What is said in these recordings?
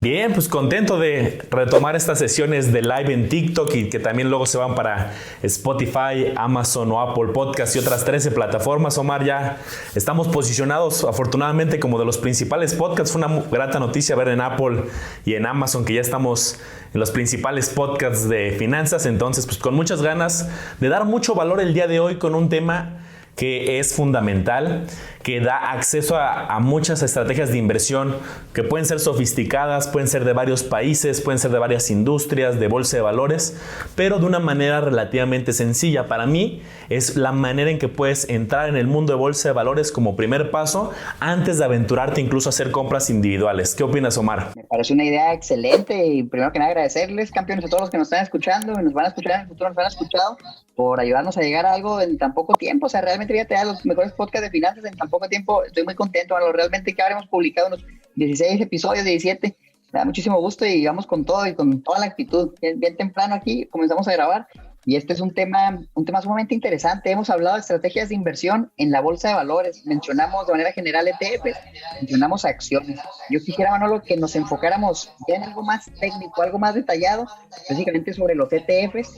Bien, pues contento de retomar estas sesiones de live en TikTok y que también luego se van para Spotify, Amazon o Apple Podcast y otras 13 plataformas. Omar, ya estamos posicionados afortunadamente como de los principales podcasts. Fue una grata noticia ver en Apple y en Amazon que ya estamos en los principales podcasts de finanzas. Entonces, pues con muchas ganas de dar mucho valor el día de hoy con un tema que es fundamental, que da acceso a muchas estrategias de inversión que pueden ser sofisticadas, pueden ser de varios países, pueden ser de varias industrias, de bolsa de valores, pero de una manera relativamente sencilla. Para mí es la manera en que puedes entrar en el mundo de bolsa de valores como primer paso antes de aventurarte incluso a hacer compras individuales. ¿Qué opinas, Omar? Me parece una idea excelente y primero que nada agradecerles, campeones, a todos los que nos están escuchando y nos van a escuchar en el futuro, nos han escuchado, por ayudarnos a llegar a algo en tan poco tiempo. O sea, realmente ya te da los mejores podcasts de finanzas en tan poco tiempo. Estoy muy contento, Manolo. Realmente que habremos publicado unos 16 episodios, 17. Me da muchísimo gusto y vamos con todo y con toda la actitud. Bien temprano aquí comenzamos a grabar y este es un tema sumamente interesante. Hemos hablado de estrategias de inversión en la bolsa de valores. Mencionamos de manera general ETFs, mencionamos acciones. Yo quisiera, Manolo, que nos enfocáramos ya en algo más técnico, algo más detallado, específicamente sobre los ETFs.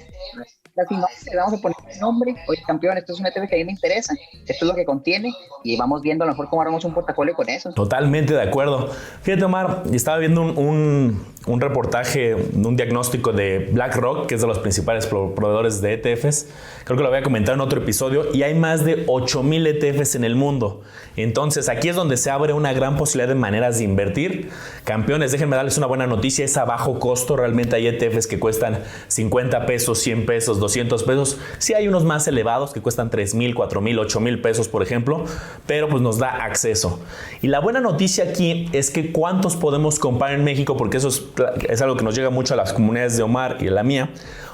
Así no, le vamos a poner un nombre. Oye, campeón, esto es un ETF que a mí me interesa, esto es lo que contiene y vamos viendo a lo mejor cómo haremos un portafolio con eso. Totalmente de acuerdo. Fíjate, Omar, estaba viendo un reportaje, un diagnóstico de BlackRock, que es de los principales proveedores de ETFs. Creo que lo voy a comentar en otro episodio y hay más de 8,000 ETFs en el mundo. Entonces aquí es donde se abre una gran posibilidad de maneras de invertir. Campeones, déjenme darles una buena noticia, es a bajo costo. Realmente hay ETFs que cuestan 50 pesos, 100 pesos, 200 pesos. Sí hay unos más elevados que cuestan 3,000, 4,000, 8,000 pesos, por ejemplo, pero pues nos da acceso. Y la buena noticia aquí es que cuántos podemos comprar en México, porque eso es algo que nos llega mucho a las comunidades de Omar y a la mía.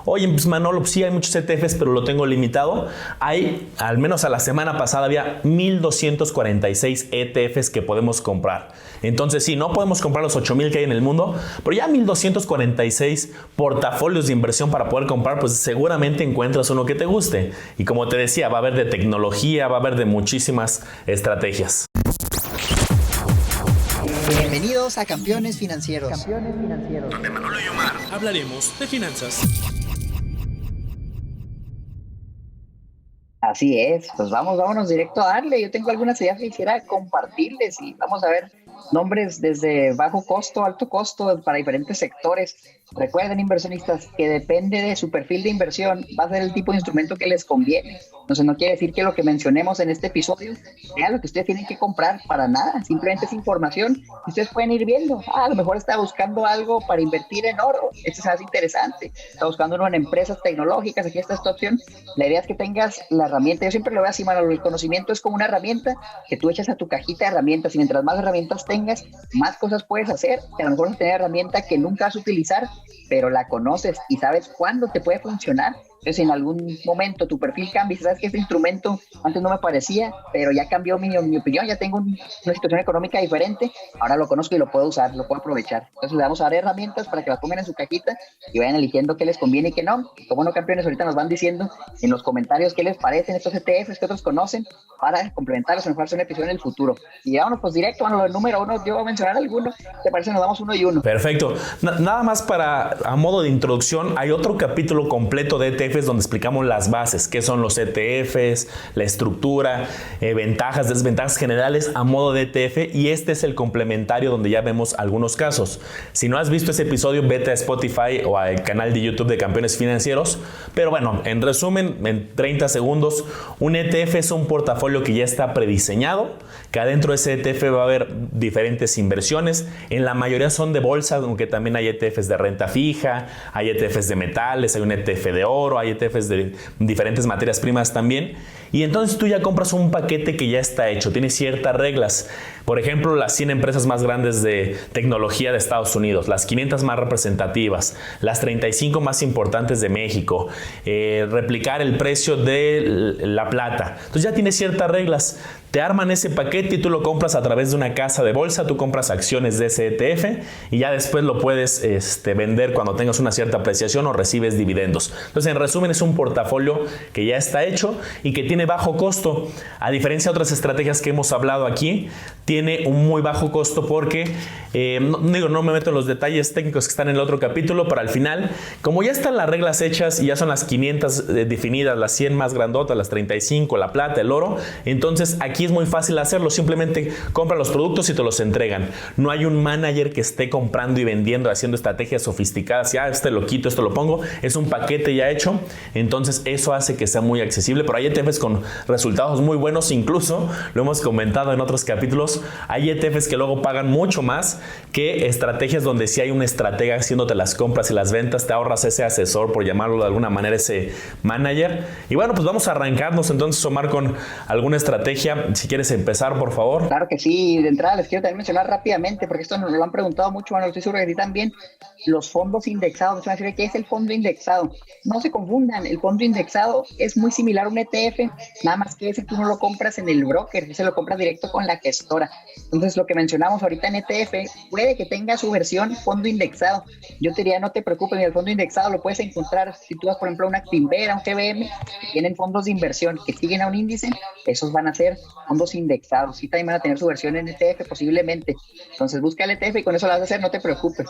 Oye, pues Manolo, sí hay muchos ETFs, pero lo tengo limitado. Hay, al menos a la semana pasada, había 1,246 ETFs que podemos comprar. Entonces, sí, no podemos comprar los 8,000 que hay en el mundo, pero ya 1,246 portafolios de inversión para poder comprar, pues seguramente encuentras uno que te guste. Y como te decía, va a haber de tecnología, va a haber de muchísimas estrategias. Bienvenidos a Campeones Financieros. Donde Manolo y Omar hablaremos de finanzas. Así es, pues vámonos directo a darle. Yo tengo algunas ideas que quisiera compartirles y vamos a ver nombres desde bajo costo, alto costo para diferentes sectores. Recuerden, inversionistas, que depende de su perfil de inversión, va a ser el tipo de instrumento que les conviene. Entonces no quiere decir que lo que mencionemos en este episodio sea lo que ustedes tienen que comprar, para nada. Simplemente es información que ustedes pueden ir viendo. A lo mejor está buscando algo para invertir en oro, esto es más interesante. Está buscando uno en empresas tecnológicas, aquí está esta opción. La idea es que tengas la herramienta. Yo siempre lo veo así, Manolo, el conocimiento es como una herramienta que tú echas a tu cajita de herramientas y mientras más herramientas tengas, más cosas puedes hacer. A lo mejor vas a tener herramienta que nunca vas a utilizar, pero la conoces y sabes cuándo te puede funcionar. Entonces, en algún momento tu perfil cambia y sabes que este instrumento antes no me parecía, pero ya cambió mi opinión, ya tengo una situación económica diferente, ahora lo conozco y lo puedo usar, lo puedo aprovechar. Entonces, le vamos a dar herramientas para que las pongan en su cajita y vayan eligiendo qué les conviene y qué no. Como no, campeones, ahorita nos van diciendo en los comentarios qué les parecen estos ETFs que otros conocen para complementarlos, a mejor hacer un episodio en el futuro. Y vámonos pues directo, bueno, el número uno, yo voy a mencionar alguno, ¿te parece? Nos damos uno y uno. Perfecto. Nada más a modo de introducción, hay otro capítulo completo de ETFs donde explicamos las bases, qué son los ETFs, la estructura, ventajas, desventajas generales a modo de ETF, y este es el complementario donde ya vemos algunos casos. Si no has visto ese episodio, vete a Spotify o al canal de YouTube de Campeones Financieros. Pero bueno, en resumen, en 30 segundos, un ETF es un portafolio que ya está prediseñado, que adentro de ese ETF va a haber diferentes inversiones. En la mayoría son de bolsa, aunque también hay ETFs de renta fija, hay ETFs de metales, hay un ETF de oro, hay ETFs de diferentes materias primas también. Y entonces tú ya compras un paquete que ya está hecho, tiene ciertas reglas. Por ejemplo, las 100 empresas más grandes de tecnología de Estados Unidos, las 500 más representativas, las 35 más importantes de México, replicar el precio de la plata. Entonces ya tiene ciertas reglas. Te arman ese paquete y tú lo compras a través de una casa de bolsa, tú compras acciones de ese ETF y ya después lo puedes vender cuando tengas una cierta apreciación o recibes dividendos. Entonces, en resumen, es un portafolio que ya está hecho y que tiene tiene bajo costo. A diferencia de otras estrategias que hemos hablado aquí, tiene un muy bajo costo porque, no me meto en los detalles técnicos que están en el otro capítulo, pero al final, como ya están las reglas hechas y ya son las 500 definidas, las 100 más grandotas, las 35, la plata, el oro, entonces aquí es muy fácil hacerlo. Simplemente compra los productos y te los entregan. No hay un manager que esté comprando y vendiendo, haciendo estrategias sofisticadas. Ya, este lo quito, esto lo pongo. Es un paquete ya hecho. Entonces, eso hace que sea muy accesible. Pero hay ETFs con resultados muy buenos. Incluso, lo hemos comentado en otros capítulos, hay ETFs que luego pagan mucho más que estrategias donde si hay un estratega haciéndote las compras y las ventas, te ahorras ese asesor, por llamarlo de alguna manera, ese manager. Y bueno, pues vamos a arrancarnos entonces, Omar, con alguna estrategia. Si quieres empezar, por favor. Claro que sí. De entrada les quiero también mencionar rápidamente, porque esto nos lo han preguntado mucho, bueno, estoy seguro que sí también, los fondos indexados. Se van a decir, ¿qué es el fondo indexado? No se confundan, el fondo indexado es muy similar a un ETF, nada más que ese tú no lo compras en el broker, ese lo compras directo con la gestora. Entonces, lo que mencionamos ahorita en ETF, puede que tenga su versión fondo indexado. Yo te diría, no te preocupes, el fondo indexado lo puedes encontrar si tú vas, por ejemplo, a una Actinver, a un GBM, que tienen fondos de inversión que siguen a un índice, esos van a ser fondos indexados. Sí, también van a tener su versión en ETF posiblemente. Entonces, busca el ETF y con eso lo vas a hacer, no te preocupes.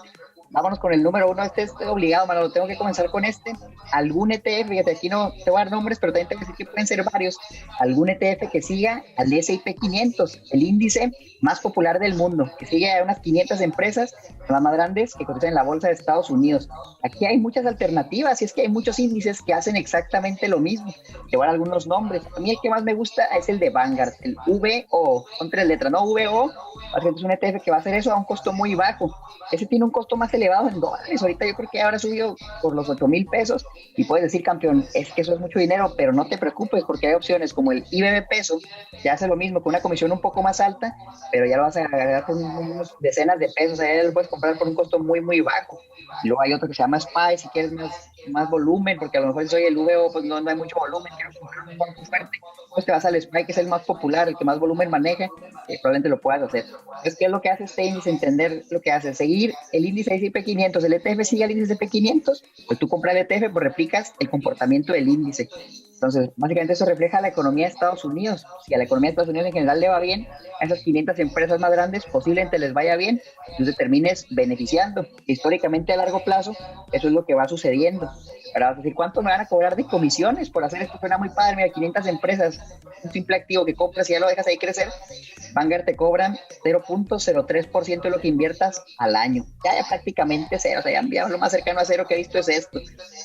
Vámonos con el número 1. Este es obligado, Manolo. Tengo que comenzar con este. Algún ETF, fíjate, aquí no te voy a dar nombres, pero también te voy a decir que pueden ser varios. Algún ETF que siga al S&P 500, el índice más popular del mundo, que sigue a unas 500 empresas, las más grandes que cotizan en la bolsa de Estados Unidos. Aquí hay muchas alternativas y es que hay muchos índices que hacen exactamente lo mismo. Te voy a dar algunos nombres. A mí el que más me gusta es el de Vanguard, el VO, son 3 letras, ¿no? VO, es un ETF que va a hacer eso a un costo muy bajo. Ese tiene un costo más elevado en dólares. Ahorita yo creo que ahora subió por los 8,000 pesos y puedes decir, campeón, es que eso es mucho dinero, pero no te preocupes porque hay opciones como el IBM Peso, que hace lo mismo con una comisión un poco más alta, pero ya lo vas a agarrar con unos decenas de pesos, ahí lo puedes comprar por un costo muy, muy bajo. Y luego hay otro que se llama SPY, si quieres más volumen, porque a lo mejor si soy el VO, pues no hay mucho volumen, quiero comprar un banco fuerte, pues te vas al SPY, que es el más popular, el que más volumen maneja, probablemente lo puedas hacer. Entonces, ¿qué es lo que hace este índice? Entender lo que hace, seguir el índice S&P 500, el ETF sigue al índice S&P 500, pues tú compras el ETF, pues replicas el comportamiento del índice. Entonces, básicamente eso refleja la economía de Estados Unidos. Si a la economía de Estados Unidos en general le va bien, a esas 500 empresas más grandes posiblemente les vaya bien, entonces termines beneficiando. Históricamente a largo plazo, eso es lo que va sucediendo. Ahora vas a decir, ¿cuánto me van a cobrar de comisiones por hacer esto? Suena muy padre, mira, 500 empresas, un simple activo que compras y ya lo dejas ahí crecer. Vanguard te cobran 0.03% de lo que inviertas al año. Ya prácticamente cero, o sea, ya lo más cercano a cero que he visto es esto.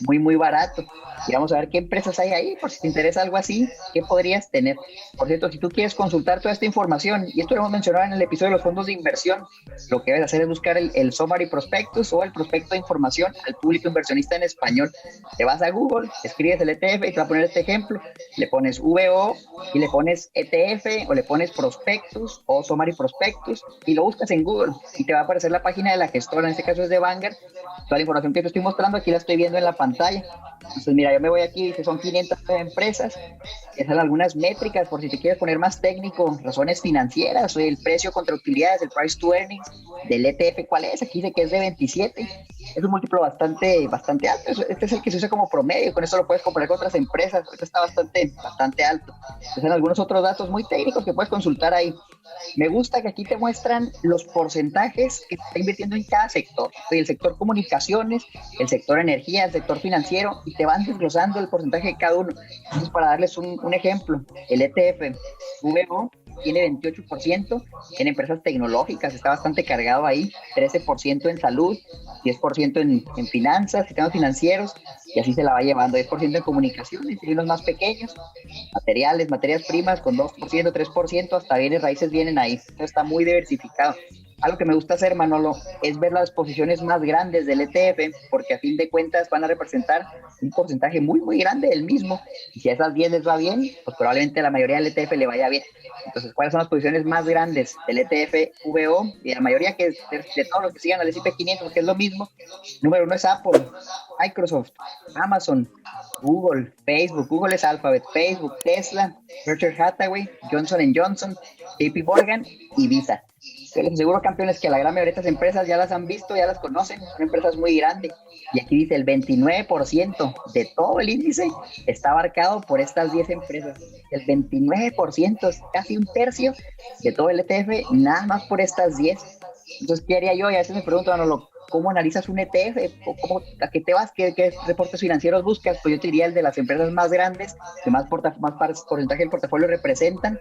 Muy, muy barato. Y vamos a ver qué empresas hay ahí, por si te interesa algo así, qué podrías tener. Por cierto, si tú quieres consultar toda esta información, y esto lo hemos mencionado en el episodio de los fondos de inversión, lo que debes hacer es buscar el Summary Prospectus o el prospecto de información al público inversionista en español. Te vas a Google, escribes el ETF y te va a poner este ejemplo, le pones VO y le pones ETF o le pones Prospectus o Summary Prospectus y lo buscas en Google y te va a aparecer la página de la gestora, en este caso es de Vanguard. Toda la información que te estoy mostrando aquí la estoy viendo en la pantalla. Entonces mira, yo me voy aquí, dice son 500 empresas, esas algunas métricas por si te quieres poner más técnico, razones financieras, el precio contra utilidades, el price to earnings del ETF, ¿cuál es? Aquí dice que es de 27, es un múltiplo bastante alto, este es el que se usa como promedio, con eso lo puedes comparar con otras empresas, ahorita está bastante alto. Entonces hay algunos otros datos muy técnicos que puedes consultar ahí. Me gusta que aquí te muestran los porcentajes que está invirtiendo en cada sector, el sector comunicaciones, el sector energía, el sector financiero, y te van desglosando el porcentaje de cada uno. Entonces, para darles un ejemplo, el ETF VO tiene 28% en empresas tecnológicas, está bastante cargado ahí, 13% en salud, 10% en finanzas, sistemas financieros, y así se la va llevando, 10% en comunicaciones, y unos más pequeños, materias primas con 2%, 3%, hasta bienes raíces vienen ahí, entonces está muy diversificado. Algo que me gusta hacer, Manolo, es ver las posiciones más grandes del ETF, porque a fin de cuentas van a representar un porcentaje muy, muy grande del mismo. Y si a esas 10 les va bien, pues probablemente a la mayoría del ETF le vaya bien. Entonces, ¿cuáles son las posiciones más grandes del ETF VO? Y la mayoría que de todos los que sigan al S&P 500, que es lo mismo. Número 1 es Apple, Microsoft, Amazon, Google, Facebook. Google es Alphabet, Facebook, Tesla, Berkshire Hathaway, Johnson & Johnson, JP Morgan y Visa. Yo les aseguro, campeones, que la gran mayoría de estas empresas ya las han visto, ya las conocen, son empresas muy grandes. Y aquí dice el 29% de todo el índice está abarcado por estas 10 empresas. El 29%, es casi un tercio de todo el ETF, nada más por estas 10. Entonces, ¿qué haría yo? Y a veces me pregunto, Manolo, ¿cómo analizas un ETF? ¿A qué te vas? ¿Qué reportes financieros buscas? Pues yo te diría el de las empresas más grandes, que más porcentaje del portafolio representan,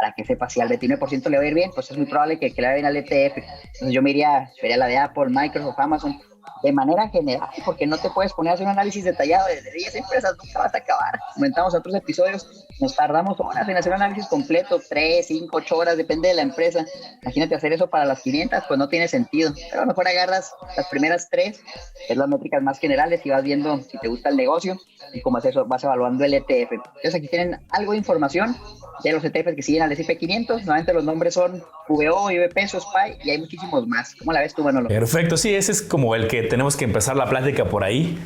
para que sepas si al 29% le va a ir bien, pues es muy probable que le vaya bien al ETF. Entonces yo vería la de Apple, Microsoft, Amazon, de manera general, porque no te puedes poner a hacer un análisis detallado de 10 empresas, nunca vas a acabar. Comentamos en otros episodios, nos tardamos horas en hacer un análisis completo, 3, 5, 8 horas, depende de la empresa. Imagínate hacer eso para las 500, pues no tiene sentido. Pero a lo mejor agarras las primeras 3, que es las métricas más generales, y vas viendo si te gusta el negocio, y como es eso, vas evaluando el ETF. Entonces aquí tienen algo de información de los ETFs que siguen al S&P 500. Nuevamente los nombres son VO, IBP, SPY, y hay muchísimos más. ¿Cómo la ves tú, Manolo? Perfecto, sí, ese es como el que tenemos que empezar la plática por ahí.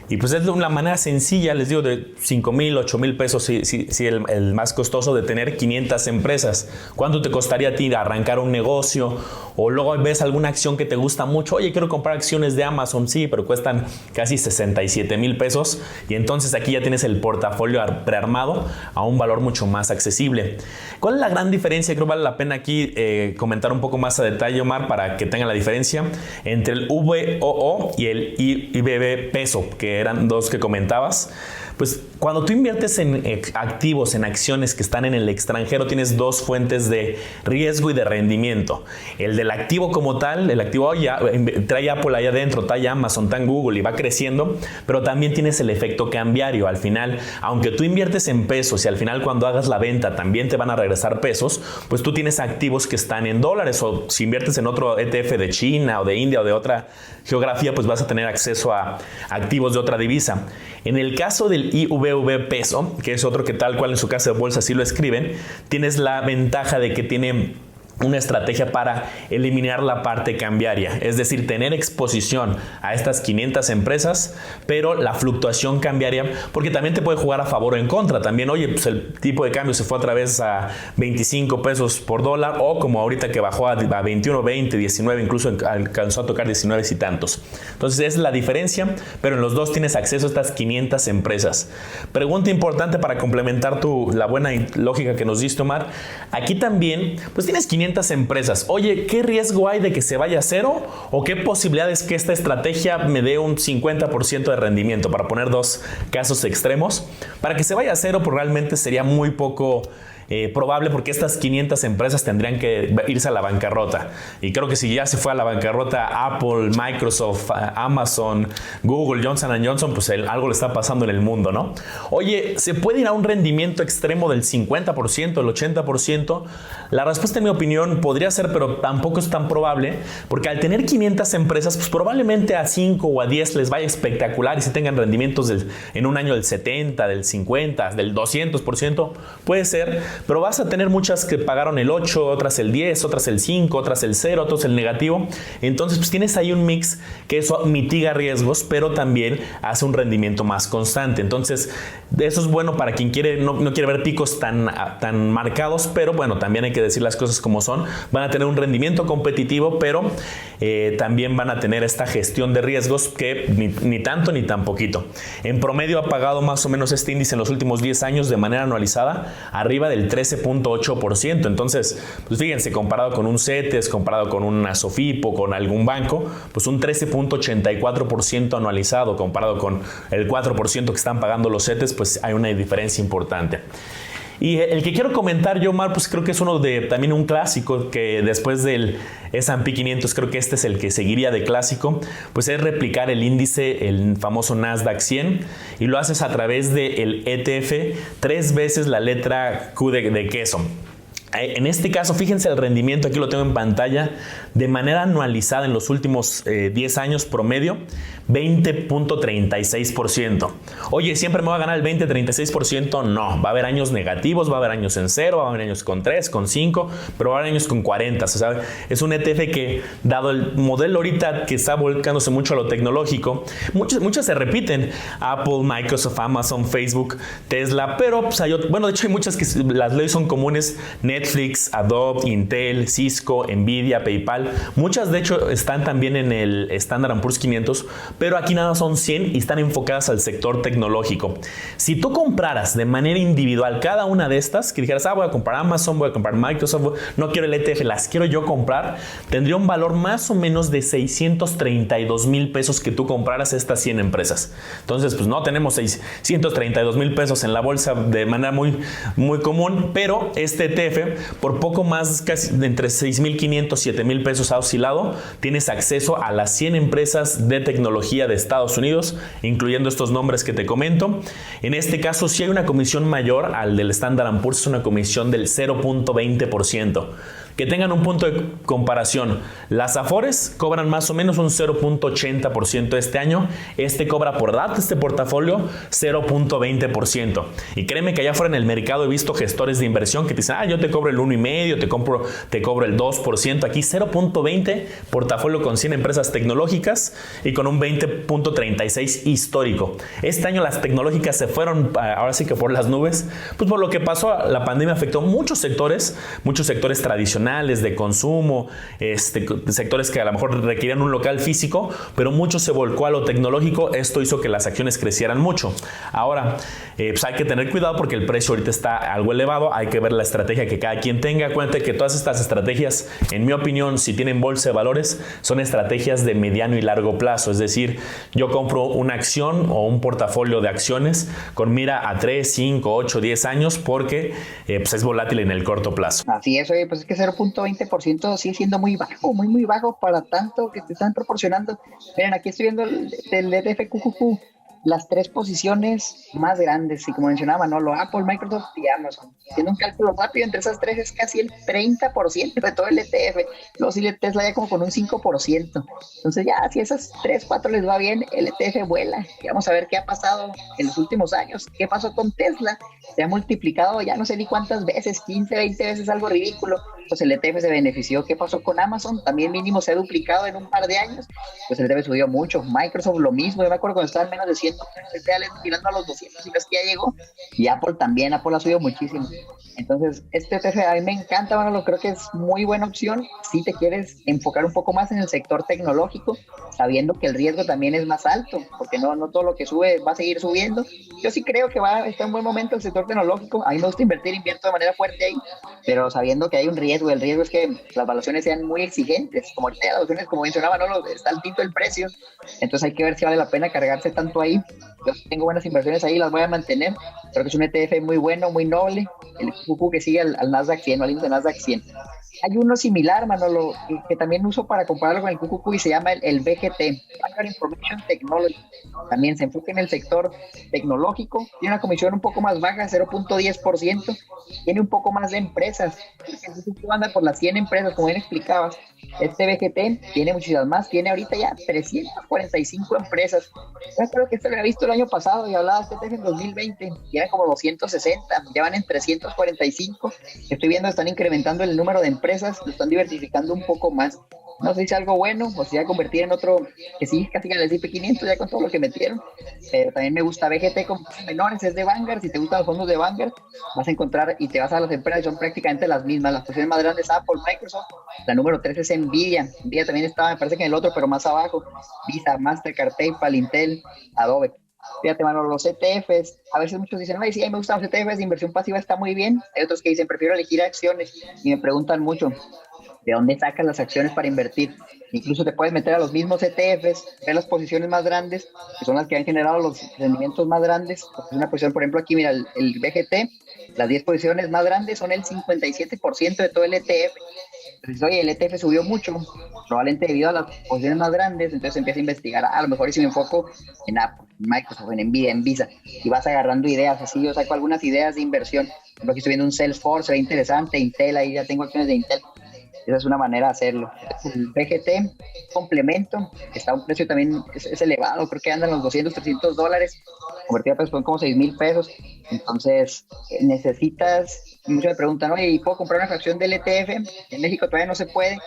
Y pues es una manera sencilla, les digo, de 5,000, 8,000 pesos, si el más costoso de tener 500 empresas. ¿Cuánto te costaría a ti arrancar un negocio? O luego ves alguna acción que te gusta mucho. Oye, quiero comprar acciones de Amazon, sí, pero cuestan casi 67,000 pesos. Y entonces aquí ya tienes el portafolio prearmado a un valor mucho más accesible. ¿Cuál es la gran diferencia? Creo que vale la pena aquí comentar un poco más a detalle, Omar, para que tengan la diferencia entre el VOO y el IBB peso, que eran dos que comentabas. Pues cuando tú inviertes en activos, en acciones que están en el extranjero, tienes dos fuentes de riesgo y de rendimiento. El del activo como tal, el activo ya trae Apple allá adentro, trae Amazon, trae Google y va creciendo, pero también tienes el efecto cambiario. Al final, aunque tú inviertes en pesos y al final cuando hagas la venta también te van a regresar pesos, pues tú tienes activos que están en dólares, o si inviertes en otro ETF de China o de India o de otra geografía, pues vas a tener acceso a activos de otra divisa. En el caso del IVV peso, que es otro que tal cual en su casa de bolsa así lo escriben, tienes la ventaja de que tiene una estrategia para eliminar la parte cambiaria, es decir, tener exposición a estas 500 empresas, pero la fluctuación cambiaria, porque también te puede jugar a favor o en contra. También, oye, pues el tipo de cambio se fue otra vez a 25 pesos por dólar, o como ahorita que bajó a 21, 20, 19, incluso alcanzó a tocar 19 y tantos. Entonces esa es la diferencia, pero en los dos tienes acceso a estas 500 empresas. Pregunta importante para complementar la buena lógica que nos diste, Omar. Aquí también, pues tienes 500 empresas. Oye, ¿qué riesgo hay de que se vaya a cero? ¿O qué posibilidades que esta estrategia me dé un 50% de rendimiento? Para poner dos casos extremos. Para que se vaya a cero, pues realmente sería muy poco probable, porque estas 500 empresas tendrían que irse a la bancarrota. Y creo que si ya se fue a la bancarrota Apple, Microsoft, Amazon, Google, Johnson & Johnson, pues algo le está pasando en el mundo, ¿no? Oye, ¿se puede ir a un rendimiento extremo del 50%, del 80%? La respuesta, en mi opinión, podría ser, pero tampoco es tan probable, porque al tener 500 empresas, pues probablemente a 5 o a 10 les vaya espectacular y si tengan rendimientos en un año del 70, del 50, del 200%, puede ser. Pero vas a tener muchas que pagaron el 8, otras el 10, otras el 5, otras el 0, otros el negativo. Entonces, pues tienes ahí un mix que eso mitiga riesgos, pero también hace un rendimiento más constante. Entonces, eso es bueno para quien no quiere ver picos tan marcados, pero bueno, también hay que decir las cosas como son. Van a tener un rendimiento competitivo, pero también van a tener esta gestión de riesgos que ni tanto ni tan poquito. En promedio ha pagado más o menos este índice en los últimos 10 años de manera anualizada arriba del 13.8%. Entonces, pues fíjense, comparado con un CETES, comparado con una SOFIPO, con algún banco, pues un 13.84% anualizado, comparado con el 4% que están pagando los CETES, pues hay una diferencia importante. Y el que quiero comentar yo, Omar, pues creo que es también un clásico, que después del S&P 500, creo que este es el que seguiría de clásico, pues es replicar el índice, el famoso Nasdaq 100, y lo haces a través del ETF 3 veces la letra Q de queso. En este caso, fíjense el rendimiento, aquí lo tengo en pantalla, de manera anualizada en los últimos 10 años promedio, 20.36%. Oye, ¿siempre me va a ganar el 20-36%? No, va a haber años negativos, va a haber años en 0, va a haber años con 3, con 5, pero va a haber años con 40. O sea, es un ETF que, dado el modelo ahorita que está volcándose mucho a lo tecnológico, muchas se repiten: Apple, Microsoft, Amazon, Facebook, Tesla, pero pues de hecho hay muchas que las leyes son comunes: Netflix, Adobe, Intel, Cisco, Nvidia, PayPal. Muchas de hecho están también en el Standard & Poor's 500, pero aquí nada son 100 y están enfocadas al sector tecnológico. Si tú compraras de manera individual cada una de estas, que dijeras, voy a comprar Amazon, voy a comprar Microsoft, no quiero el ETF, las quiero yo comprar, tendría un valor más o menos de 632 mil pesos que tú compraras estas 100 empresas. Entonces, pues no tenemos 632 mil pesos en la bolsa de manera muy, muy común, pero este ETF, por poco más, casi entre 6.500 y 7,000 pesos ha oscilado, tienes acceso a las 100 empresas de tecnología de Estados Unidos, incluyendo estos nombres que te comento. En este caso, sí hay una comisión mayor al del Standard & Poor's, es una comisión del 0.20%. Que tengan un punto de comparación, las Afores cobran más o menos un 0.80% este año, este cobra por darte este portafolio 0.20%. Y créeme que allá afuera en el mercado he visto gestores de inversión que te dicen, yo te cobro el 1,5%, te cobro el 2%, aquí 0.20%, portafolio con 100 empresas tecnológicas y con un 20.36% histórico. Este año las tecnológicas se fueron ahora sí que por las nubes, pues por lo que pasó, la pandemia afectó muchos sectores tradicionales, de consumo, sectores que a lo mejor requerían un local físico, pero mucho se volcó a lo tecnológico. Esto hizo que las acciones crecieran mucho. Ahora, pues hay que tener cuidado porque el precio ahorita está algo elevado, hay que ver la estrategia que cada quien tenga. Acuérdate que todas estas estrategias, en mi opinión, si tienen bolsa de valores, son estrategias de mediano y largo plazo. Es decir, yo compro una acción o un portafolio de acciones con mira a 3, 5, 8, 10 años porque pues es volátil en el corto plazo. Así es, pues es que 0.20% sigue siendo muy bajo, muy, muy bajo para tanto que te están proporcionando. Miren, aquí estoy viendo el ETF QQQ, las 3 posiciones más grandes, y como mencionaba Manolo, Apple, Microsoft y Amazon. Haciendo un cálculo rápido, entre esas 3 es casi el 30% de todo el ETF. Luego sí, Tesla ya como con un 5%. Entonces ya, si esas 3, 4 les va bien, el ETF vuela. Y vamos a ver qué ha pasado en los últimos años. ¿Qué pasó con Tesla? Se ha multiplicado ya no sé ni cuántas veces, 15, 20 veces, algo ridículo. Pues el ETF se benefició. ¿Qué pasó con Amazon? También mínimo se ha duplicado en un par de años. Pues el ETF subió mucho. Microsoft lo mismo. Yo me acuerdo cuando estaban menos de 100 reales, tirando a los 200 y ves que ya llegó. Y Apple también. Apple ha subido muchísimo. Entonces, este ETF a mí me encanta, bueno, creo que es muy buena opción si te quieres enfocar un poco más en el sector tecnológico, sabiendo que el riesgo también es más alto, porque no todo lo que sube va a seguir subiendo. Yo sí creo que está en buen momento el sector tecnológico. A mí me gusta invierto de manera fuerte ahí, pero sabiendo que hay un riesgo. El riesgo es que las valuaciones sean muy exigentes, como ahorita las valuaciones, como mencionaba, no está altito el precio, entonces hay que ver si vale la pena cargarse tanto ahí. Yo tengo buenas inversiones ahí, las voy a mantener. Creo que es un ETF muy bueno, muy noble, el QQQ que sigue al Nasdaq 100, al índice de Nasdaq 100. Hay uno similar, Manolo, que también uso para compararlo con el QQQ y se llama el BGT, Vanguard Information Technology. También se enfoca en el sector tecnológico, tiene una comisión un poco más baja, 0.10%, tiene un poco más de empresas. El QQQ anda por las 100 empresas, como bien explicabas. Este BGT tiene muchísimas más, tiene ahorita ya 345 empresas. Yo creo que esto lo había visto el año pasado y hablaba de este en 2020, y era como 260, ya van en 345. Estoy viendo que están incrementando el número de empresas, lo están diversificando un poco más. No sé si es algo bueno o si va a convertir en otro que sí, casi en el S&P 500 ya con todo lo que metieron. Pero también me gusta BGT con menores, es de Vanguard. Si te gustan los fondos de Vanguard, vas a encontrar y te vas a las empresas, son prácticamente las mismas. Las posiciones más grandes, Apple, Microsoft. La número 3 es Nvidia. Nvidia también estaba, me parece que en el otro, pero más abajo. Visa, Mastercard, PayPal, Intel, Adobe. Fíjate, mano, los ETFs, a veces muchos dicen, sí, me gustan los ETFs de inversión pasiva, está muy bien. Hay otros que dicen, prefiero elegir acciones, y me preguntan mucho, ¿de dónde sacas las acciones para invertir? Incluso te puedes meter a los mismos ETFs, ver las posiciones más grandes, que son las que han generado los rendimientos más grandes. Porque una posición, por ejemplo, aquí, mira, el BGT, las 10 posiciones más grandes son el 57% de todo el ETF. Entonces, oye, el ETF subió mucho, probablemente debido a las posiciones más grandes, entonces empieza a investigar, a lo mejor si me enfoco en Apple, en Microsoft, en Nvidia, en Visa, y vas agarrando ideas, así yo saco algunas ideas de inversión. Por ejemplo, aquí estoy viendo un Salesforce, se ve interesante, Intel, ahí ya tengo acciones de Intel. Esa es una manera de hacerlo. El BGT, complemento, está a un precio también es elevado, creo que andan los $200, $300, convertido a pesos son como 6,000 pesos. Entonces, necesitas, muchos me preguntan, oye, ¿y puedo comprar una fracción del ETF? En México todavía no se puede, en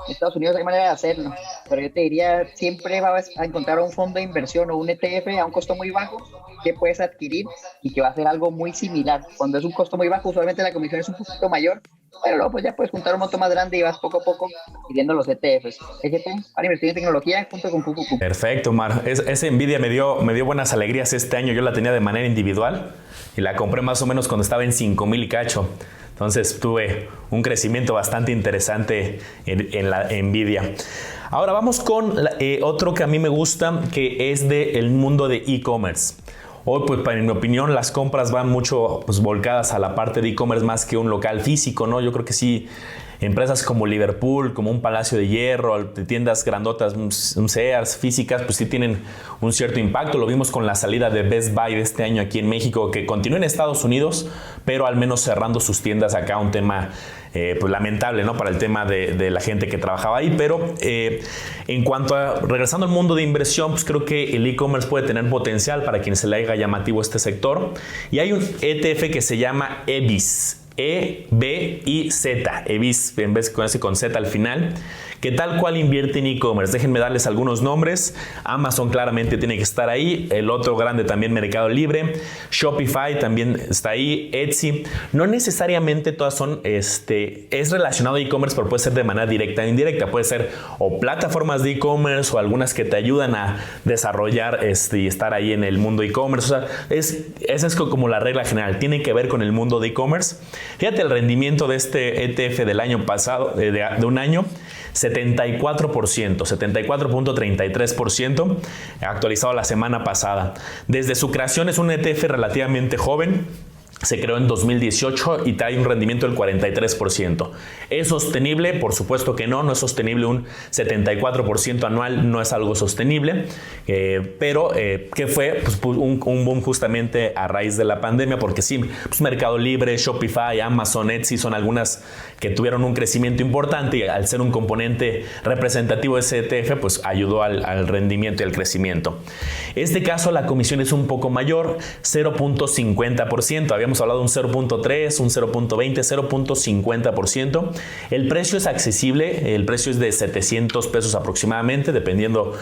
Estados Unidos hay manera de hacerlo, pero yo te diría, siempre vas a encontrar un fondo de inversión o un ETF a un costo muy bajo que puedes adquirir y que va a ser algo muy similar. Cuando es un costo muy bajo, usualmente la comisión es un poquito mayor, pero luego pues ya puedes juntar un monto más grande y vas poco a poco pidiendo los ETFs. EGT, para invertir en tecnología junto con QQQ. Perfecto, Omar. Ese Nvidia me dio buenas alegrías este año. Yo la tenía de manera individual y la compré más o menos cuando estaba en 5,000 y cacho. Entonces tuve un crecimiento bastante interesante en la Nvidia. Ahora vamos con otro que a mí me gusta, que es del mundo de e-commerce. Hoy, pues, en mi opinión, las compras van mucho volcadas a la parte de e-commerce más que un local físico, ¿no? Yo creo que sí, empresas como Liverpool, como un Palacio de Hierro, tiendas grandotas, un Sears, físicas, pues sí tienen un cierto impacto. Lo vimos con la salida de Best Buy de este año aquí en México, que continúa en Estados Unidos, pero al menos cerrando sus tiendas acá, un tema pues lamentable, ¿no? Para el tema de la gente que trabajaba ahí, pero en cuanto a regresando al mundo de inversión, pues creo que el e-commerce puede tener potencial para quien se le haga llamativo este sector, y hay un ETF que se llama EBIZ, E-B-I-Z, EBIZ, en vez con Z al final, que tal cual invierte en e-commerce. Déjenme darles algunos nombres. Amazon claramente tiene que estar ahí, el otro grande también Mercado Libre, Shopify también está ahí, Etsy. No necesariamente todas son, es relacionado a e-commerce, pero puede ser de manera directa o indirecta. Puede ser o plataformas de e-commerce o algunas que te ayudan a desarrollar y estar ahí en el mundo e-commerce. O sea, esa es como la regla general. Tiene que ver con el mundo de e-commerce. Fíjate el rendimiento de este ETF del año pasado, de un año, 74.33%, actualizado la semana pasada. Desde su creación es un ETF relativamente joven. Se creó en 2018 y trae un rendimiento del 43%. ¿Es sostenible? Por supuesto que no es sostenible. Un 74% anual no es algo sostenible, pero que fue pues, un boom justamente a raíz de la pandemia, porque sí, pues Mercado Libre, Shopify, Amazon, Etsy son algunas que tuvieron un crecimiento importante y al ser un componente representativo de ese ETF, pues ayudó al rendimiento y al crecimiento. En este caso la comisión es un poco mayor, 0.50%. Habíamos hablado de un 0.3, un 0.20, 0.50%. El precio es accesible, el precio es de 700 pesos aproximadamente, dependiendo.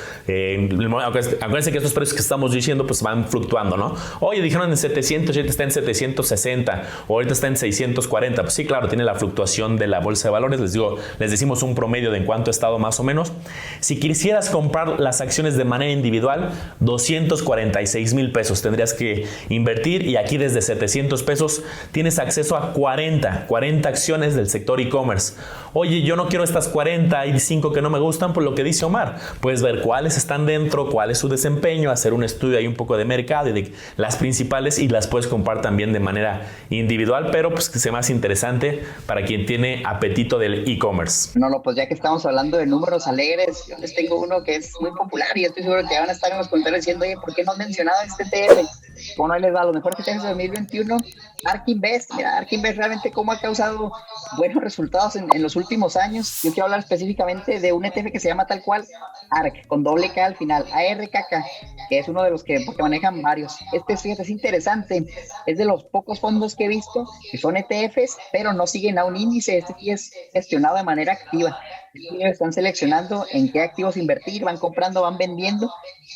Acuérdense que estos precios que estamos diciendo pues van fluctuando, ¿no? Oye, dijeron en 700, ahorita está en 760, o ahorita está en 640. Pues sí, claro, tiene la fluctuación de la bolsa de valores. Les decimos un promedio de en cuánto ha estado más o menos. Si quisieras comprar las acciones de manera individual, 246,000 pesos tendrías que invertir, y aquí desde 700 pesos tienes acceso a 40 acciones del sector e-commerce. Oye, yo no quiero estas 40, hay 5 que no me gustan, por lo que dice Omar. Puedes ver cuáles están dentro, cuál es su desempeño, hacer un estudio ahí un poco de mercado y de las principales, y las puedes comprar también de manera individual, pero pues que sea más interesante para quien tiene apetito del e-commerce. No, pues ya que estamos hablando de números alegres, yo les tengo uno que es muy popular y estoy seguro que van a estar en los comentarios diciendo, oye, ¿por qué no han mencionado este ETF? Bueno, ahí les va, los mejores ETFs de 2021, ARK Invest. Mira, ARK Invest realmente cómo ha causado buenos resultados en los últimos años. Yo quiero hablar específicamente de un ETF que se llama tal cual ARK, con doble K al final, ARKK, que es uno de los que manejan varios. Fíjate, es interesante, es de los pocos fondos que he visto que son ETFs, pero no siguen a un índice. Este sí es gestionado de manera activa. Están seleccionando en qué activos invertir, van comprando, van vendiendo,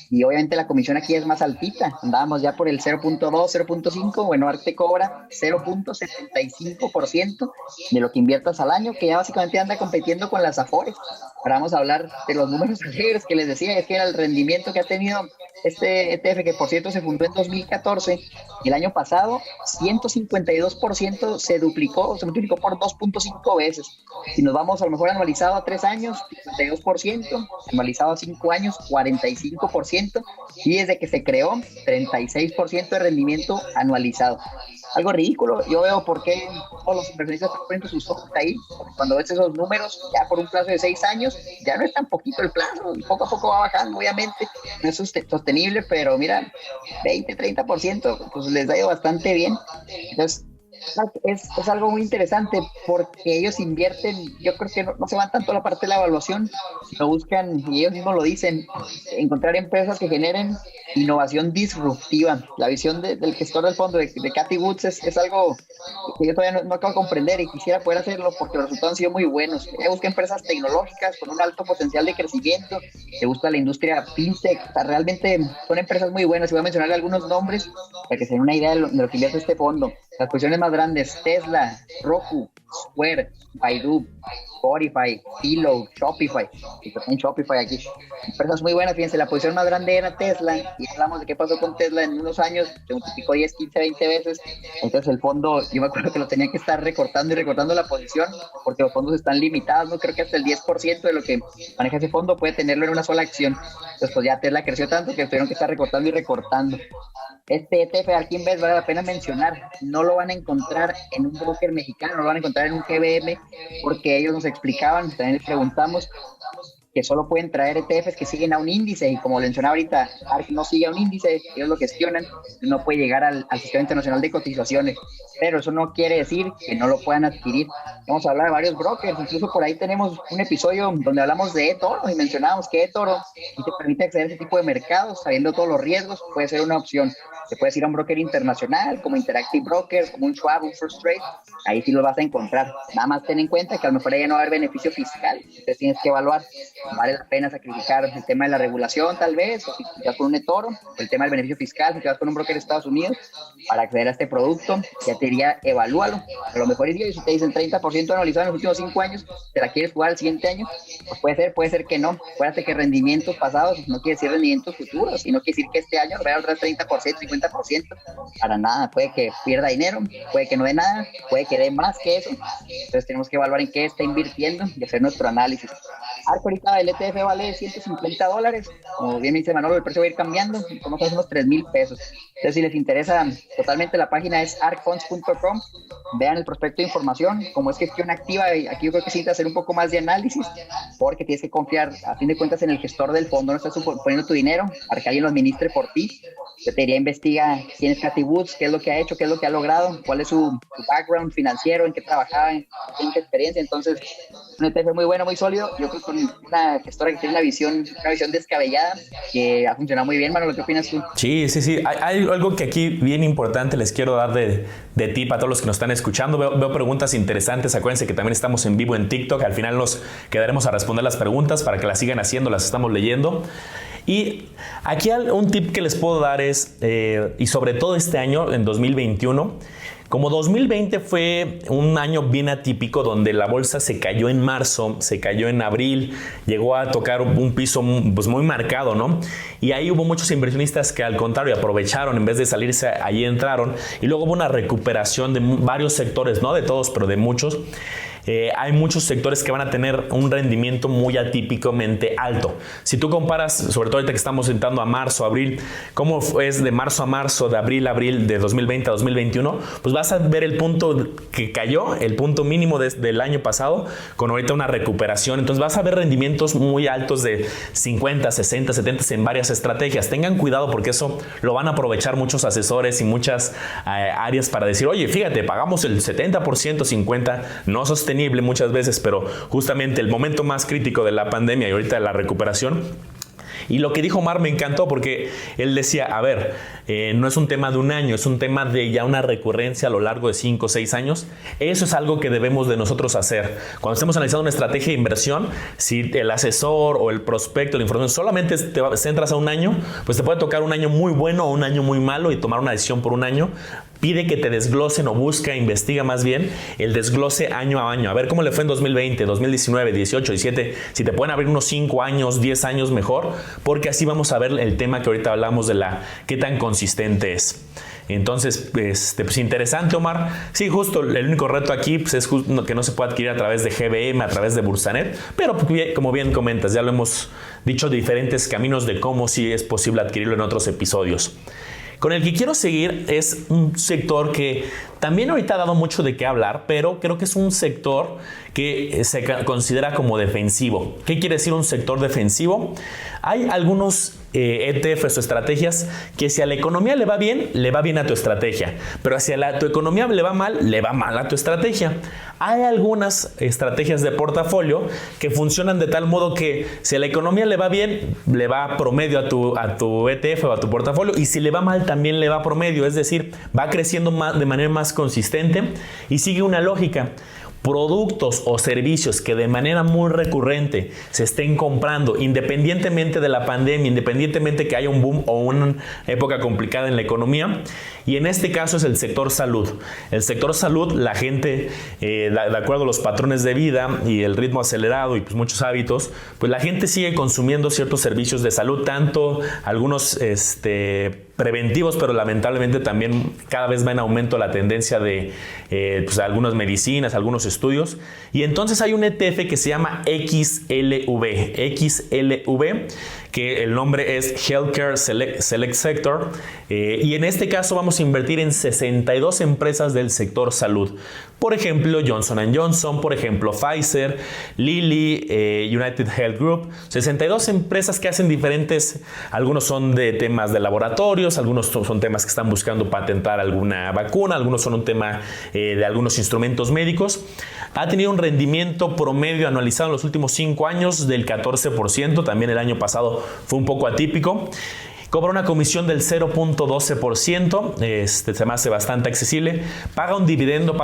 y obviamente la comisión aquí es más altita. Andábamos ya por el 0.2, 0.5, bueno, ARK te cobra 0.75% de lo que inviertas al año, que ya básicamente anda compitiendo con las Afores. Ahora vamos a hablar de los números alegres que les decía, es que era el rendimiento que ha tenido este ETF, que por cierto se fundó en 2014, el año pasado 152% se multiplicó por 2.5 veces. Si nos vamos a lo mejor anualizado a 3 años, 52%, anualizado a 5 años, 45%, y desde que se creó, 36% de rendimiento anualizado. Algo ridículo. Yo veo por qué todos los inversionistas están poniendo sus ojos ahí, porque cuando ves esos números, ya por un plazo de 6 años, ya no es tan poquito el plazo, y poco a poco va bajando, obviamente, no es sostenible, pero mira, 20-30%, pues les ha ido bastante bien. Entonces, es algo muy interesante porque ellos invierten, yo creo que no se van tanto a la parte de la evaluación, lo buscan, y ellos mismos lo dicen, encontrar empresas que generen innovación disruptiva. La visión del gestor del fondo, de Cathie Wood, es algo que yo todavía no acabo de comprender y quisiera poder hacerlo porque los resultados han sido muy buenos. Ella busca empresas tecnológicas con un alto potencial de crecimiento, le gusta la industria fintech, o sea, realmente son empresas muy buenas, y voy a mencionarle algunos nombres para que se den una idea de lo que invierte este fondo. Las posiciones más grandes: Tesla, Roku, Square, Baidu, Spotify, Philo, Shopify, y también Shopify aquí. Empresas muy buenas, fíjense, la posición más grande era Tesla, y hablamos de qué pasó con Tesla en unos años, se multiplicó 10, 15, 20 veces, entonces el fondo, yo me acuerdo que lo tenía que estar recortando y recortando la posición, porque los fondos están limitados, no creo que hasta el 10% de lo que maneja ese fondo puede tenerlo en una sola acción, entonces pues ya Tesla creció tanto que tuvieron que estar recortando y recortando. Este ETF Arkinvest vale la pena mencionar, no lo van a encontrar en un broker mexicano, no lo van a encontrar en un GBM, porque ellos nos explicaban, también les preguntamos, que solo pueden traer ETFs que siguen a un índice, y como mencionaba ahorita, ARK no sigue a un índice, ellos lo gestionan, no puede llegar al Sistema Internacional de Cotizaciones, pero eso no quiere decir que no lo puedan adquirir. Vamos a hablar de varios brokers, incluso por ahí tenemos un episodio donde hablamos de eToro y mencionábamos que eToro te permite acceder a ese tipo de mercados, sabiendo todos los riesgos, puede ser una opción. Te puedes ir a un broker internacional, como Interactive Brokers, como un Schwab, un First Trade, ahí sí los vas a encontrar. Nada más ten en cuenta que a lo mejor ahí no va a haber beneficio fiscal, entonces tienes que evaluar, ¿vale la pena sacrificar el tema de la regulación tal vez, o si te vas con un eToro, el tema del beneficio fiscal, si te vas con un broker de Estados Unidos, para acceder a este producto? Ya te diría, evalúalo. A lo mejor es bien, si te dicen 30% anualizado en los últimos 5 años, ¿te la quieres jugar el siguiente año? Pues puede ser que no. Acuérdate que rendimientos pasados no quiere decir rendimientos futuros, y no quiere decir que este año vaya a otro 30%, 50%, para nada. Puede que pierda dinero, puede que no dé nada, puede que dé más que eso. Entonces tenemos que evaluar en qué está invirtiendo y hacer nuestro análisis. ARK ahorita el ETF vale $150, como bien me dice Manolo, el precio va a ir cambiando, como son unos 3,000 pesos. Entonces si les interesa totalmente, la página es arkfunds.com, vean el prospecto de información, como es gestión activa, y aquí yo creo que sí te hacer un poco más de análisis, porque tienes que confiar a fin de cuentas en el gestor del fondo, no estás poniendo tu dinero para que alguien lo administre por ti. Yo te diría, investiga quién es Cathie Woods, qué es lo que ha hecho, qué es lo que ha logrado, cuál es su background financiero, en qué trabajaba, en qué experiencia. Entonces, un ETF muy bueno, muy sólido. Yo creo que con una gestora que tiene una visión descabellada, que ha funcionado muy bien. Manolo, ¿qué opinas tú? Sí. Hay algo que aquí bien importante les quiero dar de tip a todos los que nos están escuchando. Veo preguntas interesantes. Acuérdense que también estamos en vivo en TikTok. Al final nos quedaremos a responder las preguntas para que las sigan haciendo, las estamos leyendo. Y aquí un tip que les puedo dar es, y sobre todo este año, en 2021, como 2020 fue un año bien atípico, donde la bolsa se cayó en marzo, se cayó en abril, llegó a tocar un piso pues muy marcado, ¿no? Y ahí hubo muchos inversionistas que al contrario aprovecharon, en vez de salirse, allí entraron, y luego hubo una recuperación de varios sectores, no de todos, pero de muchos. Hay muchos sectores que van a tener un rendimiento muy atípicamente alto. Si tú comparas, sobre todo ahorita que estamos entrando a marzo, abril, cómo es de marzo a marzo, de abril a abril, de 2020 a 2021, pues vas a ver el punto que cayó, el punto mínimo del año pasado, con ahorita una recuperación. Entonces vas a ver rendimientos muy altos de 50, 60, 70 en varias estrategias. Tengan cuidado, porque eso lo van a aprovechar muchos asesores y muchas áreas para decir, oye, fíjate, pagamos el 70%, 50%, no sostenible muchas veces, pero justamente el momento más crítico de la pandemia y ahorita de la recuperación. Y lo que dijo Omar me encantó, porque él decía, a ver, no es un tema de un año, es un tema de ya una recurrencia a lo largo de 5 o 6 años. Eso es algo que debemos de nosotros hacer. Cuando estemos analizando una estrategia de inversión, si el asesor o el prospecto, la información, solamente te centras a un año, pues te puede tocar un año muy bueno o un año muy malo y tomar una decisión por un año. Pide que te desglosen, o busca, investiga más bien el desglose año a año. A ver cómo le fue en 2020, 2019, 18, 17. Si te pueden abrir unos 5 años, 10 años mejor, porque así vamos a ver el tema que ahorita hablamos de qué tan consistente es. Entonces, pues interesante, Omar. Sí, justo el único reto aquí pues, es que no se puede adquirir a través de GBM, a través de Bursanet, pero como bien comentas, ya lo hemos dicho, diferentes caminos de cómo sí es posible adquirirlo en otros episodios. Con el que quiero seguir es un sector que también ahorita ha dado mucho de qué hablar, pero creo que es un sector que se considera como defensivo. ¿Qué quiere decir un sector defensivo? Hay algunos ETFs o estrategias que si a la economía le va bien a tu estrategia, pero si a tu economía le va mal a tu estrategia. Hay algunas estrategias de portafolio que funcionan de tal modo que si a la economía le va bien, le va promedio a tu ETF o a tu portafolio, y si le va mal también le va promedio, es decir, va creciendo de manera más consistente y sigue una lógica. productos o servicios que de manera muy recurrente se estén comprando, independientemente de la pandemia, independientemente que haya un boom o una época complicada en la economía. Y en este caso es el sector salud. El sector salud, la gente, de acuerdo a los patrones de vida y el ritmo acelerado y pues muchos hábitos, pues la gente sigue consumiendo ciertos servicios de salud, tanto algunos preventivos, pero lamentablemente también cada vez va en aumento la tendencia de pues algunas medicinas, algunos estudios. Y entonces hay un ETF que se llama XLV, que el nombre es Healthcare Select Sector, y en este caso vamos a invertir en 62 empresas del sector salud. Por ejemplo, Johnson & Johnson, por ejemplo, Pfizer, Lilly, United Health Group, 62 empresas que hacen diferentes, algunos son de temas de laboratorios, algunos son temas que están buscando patentar alguna vacuna, algunos son un tema de algunos instrumentos médicos. Ha tenido un rendimiento promedio anualizado en los últimos 5 años del 14%, también el año pasado fue un poco atípico. Cobra una comisión del 0.12%, se me hace bastante accesible. Paga un dividendo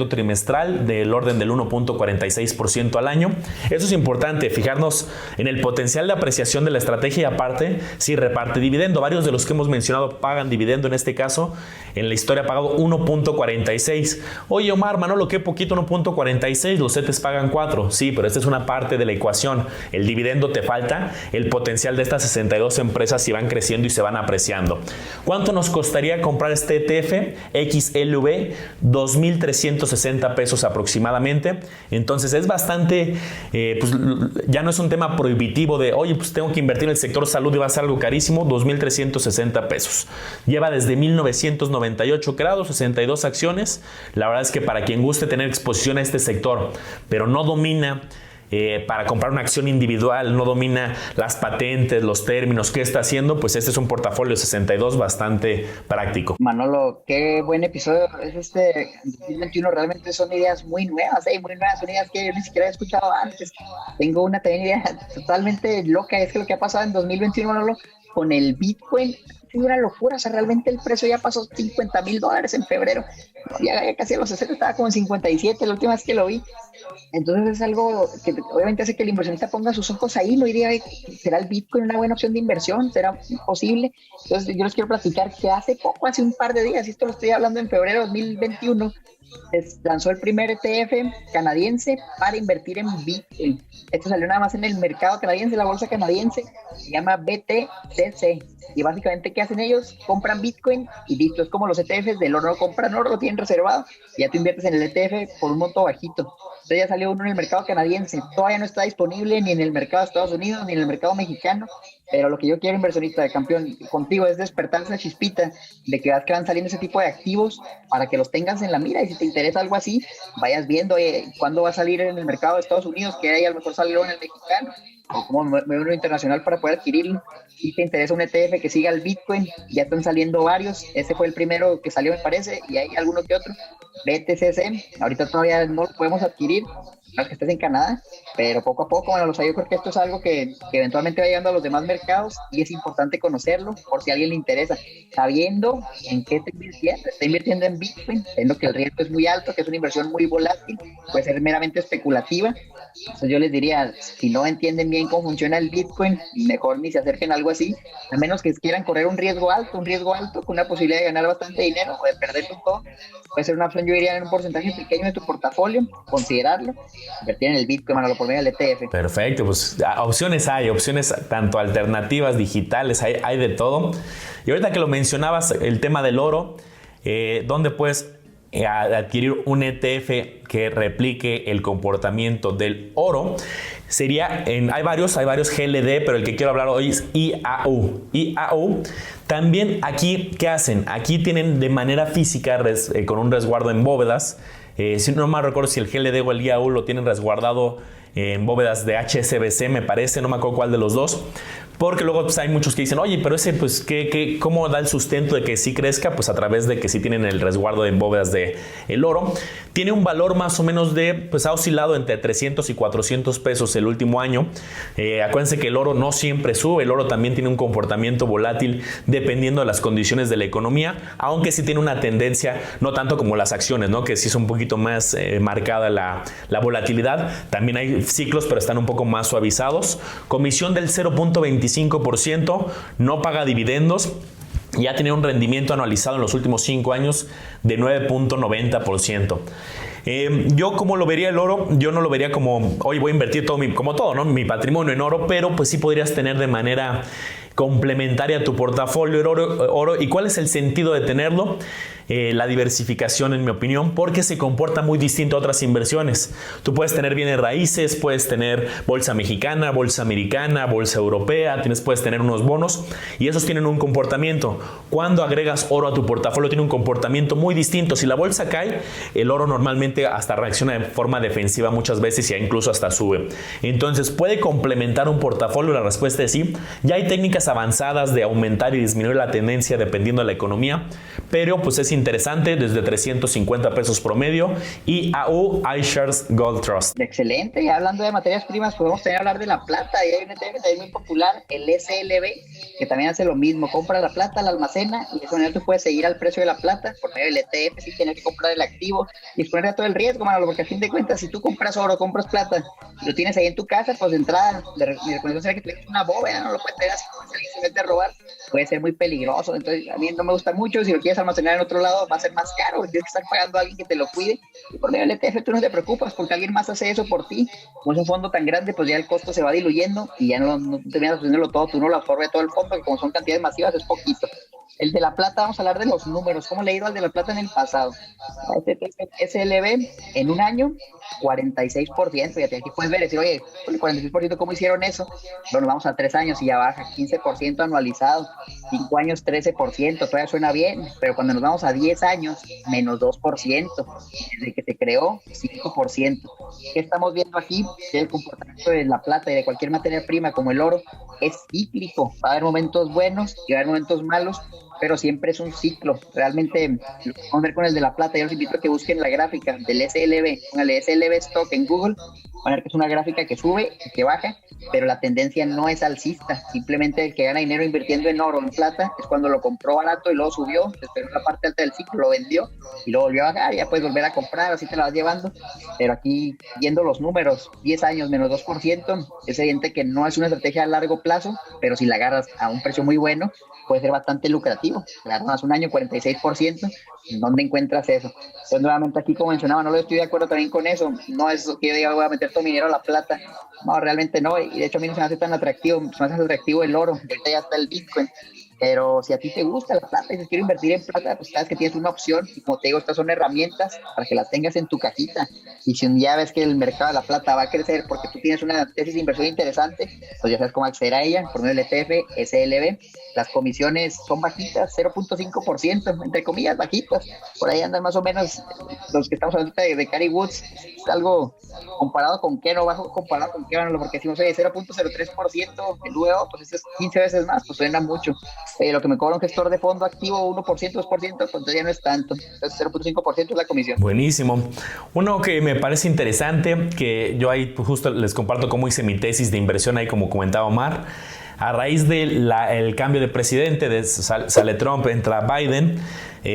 trimestral del orden del 1.46% al año. Eso es importante, fijarnos en el potencial de apreciación de la estrategia y aparte, si reparte dividendo. Varios de los que hemos mencionado pagan dividendo, en este caso, en la historia ha pagado 1.46. Oye, Omar, Manolo, qué poquito 1.46, los CETES pagan 4. Sí, pero esta es una parte de la ecuación. El dividendo te falta, el potencial de estas 62 empresas si van creciendo y se van apreciando. ¿Cuánto nos costaría comprar este ETF XLV? 2,360 pesos aproximadamente. Entonces es bastante, pues ya no es un tema prohibitivo de, oye, pues tengo que invertir en el sector salud y va a ser algo carísimo. 2,360 pesos. Lleva desde 1998 creado, 62 acciones. La verdad es que para quien guste tener exposición a este sector, pero no domina para comprar una acción individual, no domina las patentes, los términos, qué está haciendo, pues este es un portafolio 62 bastante práctico. Manolo, qué buen episodio es este 2021, realmente son ideas muy nuevas, son ideas que yo ni siquiera he escuchado antes. Tengo una idea totalmente loca, es que lo que ha pasado en 2021, Manolo, con el Bitcoin, es una locura, o sea, realmente el precio ya pasó $50,000 en febrero, ya casi a los 60, estaba como en 57 la última vez que lo vi. Entonces es algo que obviamente hace que el inversionista ponga sus ojos ahí, no diría, ¿será el Bitcoin una buena opción de inversión? ¿Será posible? Entonces yo les quiero platicar que hace un par de días, y esto lo estoy hablando en febrero de 2021, lanzó el primer ETF canadiense para invertir en Bitcoin. Esto salió nada más en el mercado canadiense, la bolsa canadiense, se llama BTCC. Y básicamente, ¿qué hacen ellos? Compran Bitcoin y listo. Es como los ETFs del oro, compran oro, lo tienen reservado y ya tú inviertes en el ETF por un monto bajito. Entonces ya salió uno en el mercado canadiense. Todavía no está disponible ni en el mercado de Estados Unidos ni en el mercado mexicano. Pero lo que yo quiero, inversionista de campeón, contigo es despertar esa chispita de que vas que van saliendo ese tipo de activos para que los tengas en la mira, y si te interesa algo así, vayas viendo cuándo va a salir en el mercado de Estados Unidos, que ahí a lo mejor salió en el mexicano, o como uno internacional para poder adquirirlo. Si te interesa un ETF que siga el Bitcoin, ya están saliendo varios, ese fue el primero que salió me parece, y hay alguno que otro, BTCC, ahorita todavía no lo podemos adquirir, no que estés en Canadá, pero poco a poco, bueno, yo creo que esto es algo que eventualmente va llegando a los demás mercados y es importante conocerlo por si a alguien le interesa, sabiendo en qué está invirtiendo en Bitcoin, sabiendo que el riesgo es muy alto, que es una inversión muy volátil, puede ser meramente especulativa. Entonces yo les diría, si no entienden bien cómo funciona el Bitcoin, mejor ni se acerquen a algo así, a menos que quieran correr un riesgo alto con una posibilidad de ganar bastante dinero o de perderlo todo. Puede ser una opción, yo diría, en un porcentaje pequeño de tu portafolio, considerarlo, invertir en el Bitcoin, Manolo, por medio del ETF. Perfecto, pues opciones tanto alternativas, digitales, hay de todo. Y ahorita que lo mencionabas, el tema del oro, ¿dónde puedes adquirir un ETF que replique el comportamiento del oro? Hay varios GLD, pero el que quiero hablar hoy es IAU. También aquí, ¿qué hacen? Aquí tienen de manera física, con un resguardo en bóvedas. Si no me recuerdo si el GLD o el IAU lo tienen resguardado en bóvedas de HSBC, me parece, no me acuerdo cuál de los dos. Porque luego pues, hay muchos que dicen, oye, pero ese, pues, ¿cómo da el sustento de que sí crezca? Pues a través de que sí tienen el resguardo de bóvedas de el oro. Tiene un valor más o menos pues ha oscilado entre 300 y 400 pesos el último año. Acuérdense que el oro no siempre sube, el oro también tiene un comportamiento volátil dependiendo de las condiciones de la economía, aunque sí tiene una tendencia, no tanto como las acciones, ¿no? Que sí es un poquito más marcada la volatilidad. También hay ciclos, pero están un poco más suavizados. Comisión del 0.25%, no paga dividendos. Ya tiene un rendimiento anualizado en los últimos 5 años de 9.90%. Yo como lo vería el oro, yo no lo vería como, oye, voy a invertir como todo, ¿no? Mi patrimonio en oro, pero pues sí podrías tener de manera complementaria tu portafolio en oro. ¿Y cuál es el sentido de tenerlo? La diversificación, en mi opinión, porque se comporta muy distinto a otras inversiones. Tú puedes tener bienes raíces, puedes tener bolsa mexicana, bolsa americana, bolsa europea, puedes tener unos bonos y esos tienen un comportamiento. Cuando agregas oro a tu portafolio tiene un comportamiento muy distinto. Si la bolsa cae, el oro normalmente hasta reacciona de forma defensiva muchas veces y incluso hasta sube. Entonces, ¿puede complementar un portafolio? La respuesta es sí. Ya hay técnicas avanzadas de aumentar y disminuir la tendencia dependiendo de la economía, pero pues es interesante desde 350 pesos promedio y AU iShares Gold Trust. Excelente. Y hablando de materias primas, podemos también hablar de la plata. Y hay un ETF también muy popular, el SLB, que también hace lo mismo. Compra la plata, la almacena y de esa manera tú puedes seguir al precio de la plata por medio del ETF sin tener que comprar el activo y exponer a todo el riesgo, Manolo, porque a fin de cuentas, si tú compras oro, compras plata y lo tienes ahí en tu casa, pues de entrada, mi recomendación sería que tuvieras una bóveda, no lo puedes tener así, si alguien se mete a robar, puede ser muy peligroso. Entonces, a mí no me gusta mucho. Si lo quieres almacenar en otro lado, va a ser más caro, tienes que estar pagando a alguien que te lo cuide. Y por medio del ETF tú no te preocupas porque alguien más hace eso por ti. Como es un fondo tan grande, pues ya el costo se va diluyendo y ya no terminas haciéndolo todo, tú no lo absorbes todo el fondo, que como son cantidades masivas es poquito. El de la plata, vamos a hablar de los números. ¿Cómo le ha ido al de la plata en el pasado? SLB en un año, 46%. Ya aquí puedes ver, decir, oye, el 46%, ¿cómo hicieron eso? Bueno, vamos a 3 años y ya baja, 15% anualizado. 5 años, 13%. Todavía suena bien, pero cuando nos vamos a 10 años, menos 2%. Desde que se creó, 5%. ¿Qué estamos viendo aquí? Que el comportamiento de la plata y de cualquier materia prima como el oro es cíclico. Va a haber momentos buenos y va a haber momentos malos, pero siempre es un ciclo. Realmente lo que vamos a ver con el de la plata. Yo los invito a que busquen la gráfica del SLB, con el SLB Stock en Google. Van a ver que es una gráfica que sube y que baja, pero la tendencia no es alcista. Simplemente el que gana dinero invirtiendo en oro o en plata es cuando lo compró barato y luego subió, se esperó la parte alta del ciclo, lo vendió y luego volvió a bajar. Ya puedes volver a comprar, así te la vas llevando. Pero aquí, viendo los números, 10 años menos 2%, es evidente que no es una estrategia a largo plazo, pero si la agarras a un precio muy bueno, puede ser bastante lucrativo. Agarras un año 46%, ¿dónde encuentras eso? Entonces, nuevamente aquí, como mencionaba, no lo estoy de acuerdo también con eso. No es que yo diga, voy a meter todo mi dinero a la plata. No, realmente no. Y de hecho a mí no se me hace tan atractivo. Se me hace atractivo el oro. Ahorita ya está el Bitcoin. Pero si a ti te gusta la plata y si quieres invertir en plata, pues sabes que tienes una opción. Y como te digo, estas son herramientas para que las tengas en tu cajita. Y si un día ves que el mercado de la plata va a crecer porque tú tienes una tesis de inversión interesante, pues ya sabes cómo acceder a ella por medio del ETF SLB. Las comisiones son bajitas, 0.5%, entre comillas bajitas. Por ahí andan más o menos los que estamos hablando de Cathie Woods. Es algo comparado con qué, no bajo comparado con qué, porque decimos, oye, 0.03% el UEO, pues eso es 15 veces más, pues suena mucho. Lo que me cobra un gestor de fondo activo, 1%, 2%, pues todavía no es tanto. Entonces 0.5% es la comisión. Buenísimo. Uno que me parece interesante, que yo ahí justo les comparto cómo hice mi tesis de inversión ahí, como comentaba Omar. A raíz del cambio de presidente, sale Trump, entra Biden,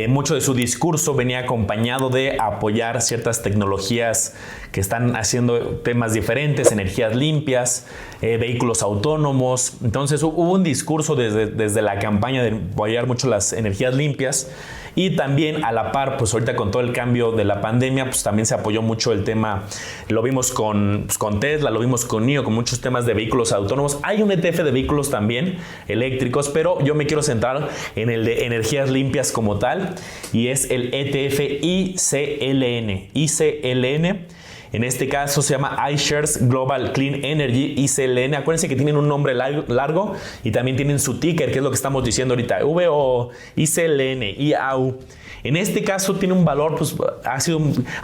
mucho de su discurso venía acompañado de apoyar ciertas tecnologías que están haciendo temas diferentes, energías limpias, vehículos autónomos. Entonces hubo un discurso desde la campaña de apoyar mucho las energías limpias. Y también a la par, pues ahorita con todo el cambio de la pandemia, pues también se apoyó mucho el tema, lo vimos con Tesla, lo vimos con NIO, con muchos temas de vehículos autónomos. Hay un ETF de vehículos también eléctricos, pero yo me quiero centrar en el de energías limpias como tal, y es el ETF ICLN. ICLN En este caso se llama iShares Global Clean Energy, ICLN. Acuérdense que tienen un nombre largo y también tienen su ticker, que es lo que estamos diciendo ahorita, VO, ICLN, IAU. En este caso tiene un valor, pues ha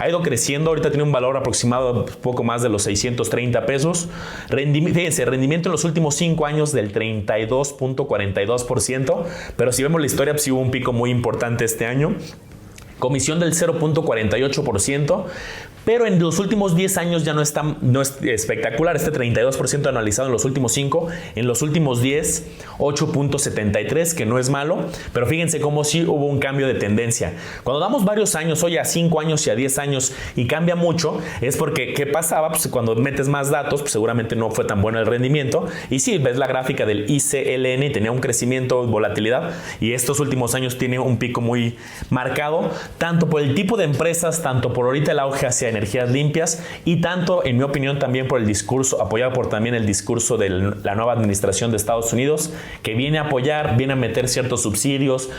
ido creciendo, ahorita tiene un valor aproximado de poco más de los 630 pesos. Fíjense, rendimiento en los últimos 5 años del 32.42%, pero si vemos la historia, pues sí hubo un pico muy importante este año. Comisión del 0.48%, pero en los últimos 10 años ya no es espectacular. Este 32% anualizado en los últimos 5, en los últimos 10, 8.73, que no es malo, pero fíjense cómo sí hubo un cambio de tendencia. Cuando damos varios años, hoy a 5 años y a 10 años, y cambia mucho, es porque, ¿qué pasaba? Pues cuando metes más datos, pues seguramente no fue tan bueno el rendimiento, y sí, ves la gráfica del ICLN y tenía un crecimiento, volatilidad, y estos últimos años tiene un pico muy marcado, tanto por el tipo de empresas, tanto por ahorita el auge hacia energías limpias y tanto, en mi opinión, también por el discurso, apoyado por también el discurso de la nueva administración de Estados Unidos, que viene a apoyar, viene a meter ciertos subsidios,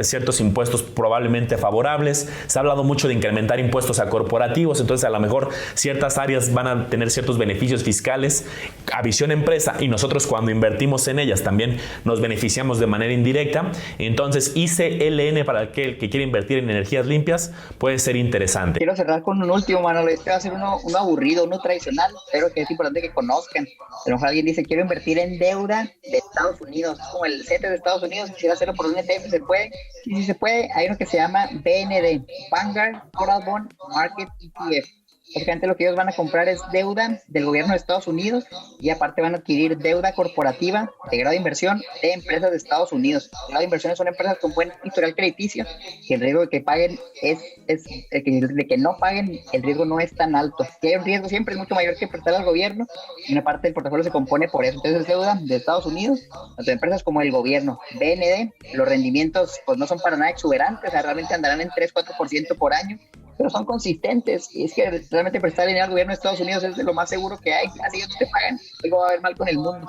ciertos impuestos probablemente favorables. Se ha hablado mucho de incrementar impuestos a corporativos, entonces a lo mejor ciertas áreas van a tener ciertos beneficios fiscales a visión empresa, y nosotros cuando invertimos en ellas también nos beneficiamos de manera indirecta. Entonces ICLN, para aquel que quiere invertir en energías limpias, puede ser interesante. Quiero cerrar con un último, Manolo. Este va a ser uno aburrido, uno tradicional, pero que es importante que conozcan. A lo mejor alguien dice, quiero invertir en deuda de Estados Unidos, es como el CETES de Estados Unidos, quisiera hacerlo por un ETF, ¿se puede? Sí, sí se puede. Hay uno que se llama BND, Vanguard Total Bond Market ETF. Básicamente lo que ellos van a comprar es deuda del gobierno de Estados Unidos, y aparte van a adquirir deuda corporativa de grado de inversión de empresas de Estados Unidos. El grado de inversiones son empresas con buen historial crediticio, que el riesgo de que paguen de que no paguen, el riesgo no es tan alto. Que hay un riesgo siempre es mucho mayor que prestar al gobierno, y una parte del portafolio se compone por eso. Entonces es deuda de Estados Unidos, tanto de empresas como el gobierno. BND, los rendimientos pues no son para nada exuberantes, o sea, realmente andarán en 3-4% por año, pero son consistentes, y es que realmente prestar dinero al gobierno de Estados Unidos es de lo más seguro que hay. Así ellos te pagan, algo va a haber mal con el mundo.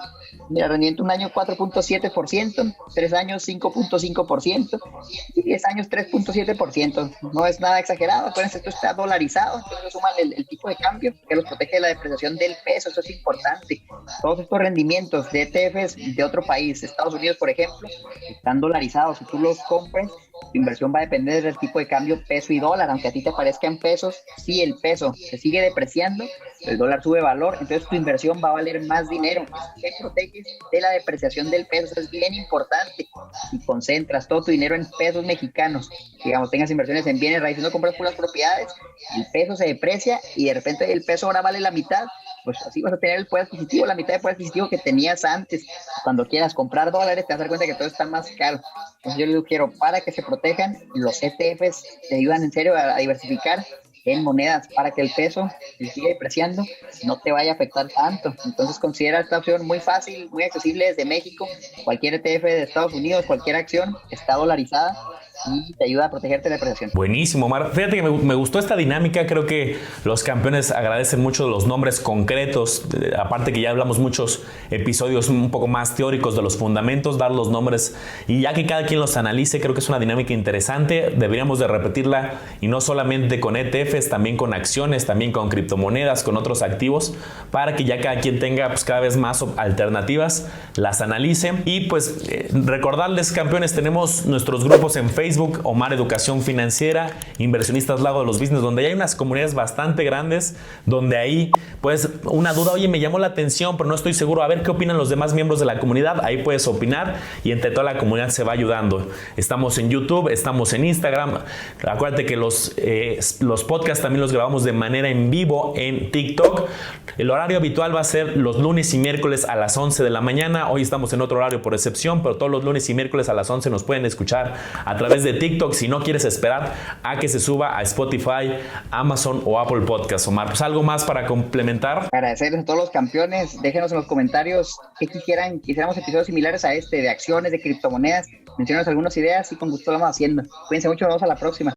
Mira, rendimiento un año 4.7%, 3 años 5.5%, y 10 años 3.7%. No es nada exagerado. Acuérdense, esto está dolarizado, entonces suman el tipo de cambio que los protege de la depreciación del peso. Eso es importante. Todos estos rendimientos de ETFs de otro país, Estados Unidos por ejemplo, están dolarizados. Si tú los compras, tu inversión va a depender del tipo de cambio peso y dólar. Aunque a ti te parezca en pesos, si el peso se sigue depreciando, el dólar sube valor, entonces tu inversión va a valer más dinero. Te proteges de la depreciación del peso, eso es bien importante. Si concentras todo tu dinero en pesos mexicanos, digamos, tengas inversiones en bienes raíces, no compras puras propiedades, el peso se deprecia y de repente el peso ahora vale la mitad, pues así vas a tener el poder adquisitivo, la mitad del poder adquisitivo que tenías antes. Cuando quieras comprar dólares, te vas a dar cuenta que todo está más caro. Entonces yo les quiero, para que se protejan, los ETFs te ayudan en serio a diversificar en monedas para que el peso, si sigue depreciando, no te vaya a afectar tanto. Entonces considera esta opción muy fácil, muy accesible desde México. Cualquier ETF de Estados Unidos, cualquier acción está dolarizada y te ayuda a protegerte de la depreciación. Buenísimo, Omar. Fíjate que me gustó esta dinámica. Creo que los campeones agradecen mucho los nombres concretos. Aparte que ya hablamos muchos episodios un poco más teóricos de los fundamentos, dar los nombres y ya que cada quien los analice, creo que es una dinámica interesante. Deberíamos de repetirla, y no solamente con ETFs, también con acciones, también con criptomonedas, con otros activos, para que ya cada quien tenga pues cada vez más alternativas, las analice. Y pues recordarles, campeones, tenemos nuestros grupos en Facebook, Omar Educación Financiera, Inversionistas Lago de los Business, donde hay unas comunidades bastante grandes, donde ahí pues una duda, oye, me llamó la atención, pero no estoy seguro, a ver qué opinan los demás miembros de la comunidad. Ahí puedes opinar y entre toda la comunidad se va ayudando. Estamos en YouTube, estamos en Instagram. Acuérdate que los podcasts también los grabamos de manera en vivo en TikTok. El horario habitual va a ser los lunes y miércoles a las 11 de la mañana. Hoy estamos en otro horario por excepción, pero todos los lunes y miércoles a las 11 nos pueden escuchar a través de TikTok, si no quieres esperar a que se suba a Spotify, Amazon o Apple Podcast. Omar, pues algo más para complementar. Agradecerles a todos los campeones. Déjenos en los comentarios qué quisiéramos episodios similares a este, de acciones, de criptomonedas. Menciónanos algunas ideas y con gusto lo vamos haciendo. Cuídense mucho, nos vemos a la próxima.